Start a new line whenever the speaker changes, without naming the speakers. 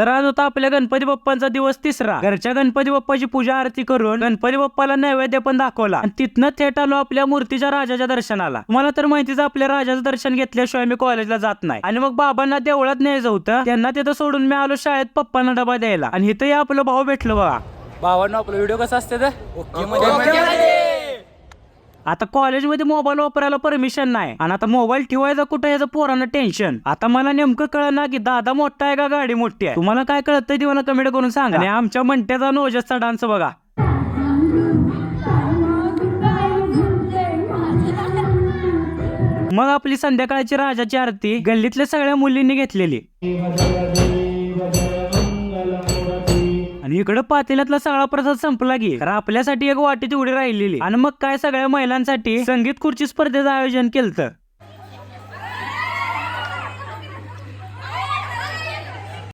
तर आज होता आपल्या गणपती बाप्पांचा दिवस तिसरा. घरच्या गणपती बाप्पाची पूजा आरती करून गणपती बाप्पाला नैवेद्य पण दाखवला आणि तिथनं थेट आलो आपल्या मूर्तीच्या राजाच्या दर्शनाला. तुम्हाला तर माहितीच आपल्या राजाचं दर्शन घेतल्याशिवाय मी कॉलेजला जात नाही. आणि मग बाबांना देवळात न्यायचं होतं, त्यांना तिथं सोडून मी आलो शाळेत पप्पांना डबा द्यायला. आणि इथंही आपलं भाऊ भेटलो बघा.
भावांनो आपला व्हिडिओ कसा असते
आता कॉलेजमध्ये मोबाईल वापरायला परमिशन नाही आणि आता मोबाईल ठेवायचा कुठं याचं पोरांना टेन्शन. आता मला नेमकं कळना की दादा मोठा आहे का गाडी मोठी आहे. तुम्हाला काय कळतंय ते मला कमेंट करून सांगा. आणि आमच्या मंट्याचा नोजसचा डान्स बघा. मग आपली संध्याकाळची राजाची आरती गल्लीतल्या सगळ्या मुलींनी घेतलेली. आणि इकडं पातेल्यातला सगळा प्रसाद संपला की तर आपल्यासाठी एक वाटी तेवढी राहिलेली. आणि मग काय सगळ्या महिलांसाठी संगीत खुर्ची स्पर्धेचं आयोजन केलं.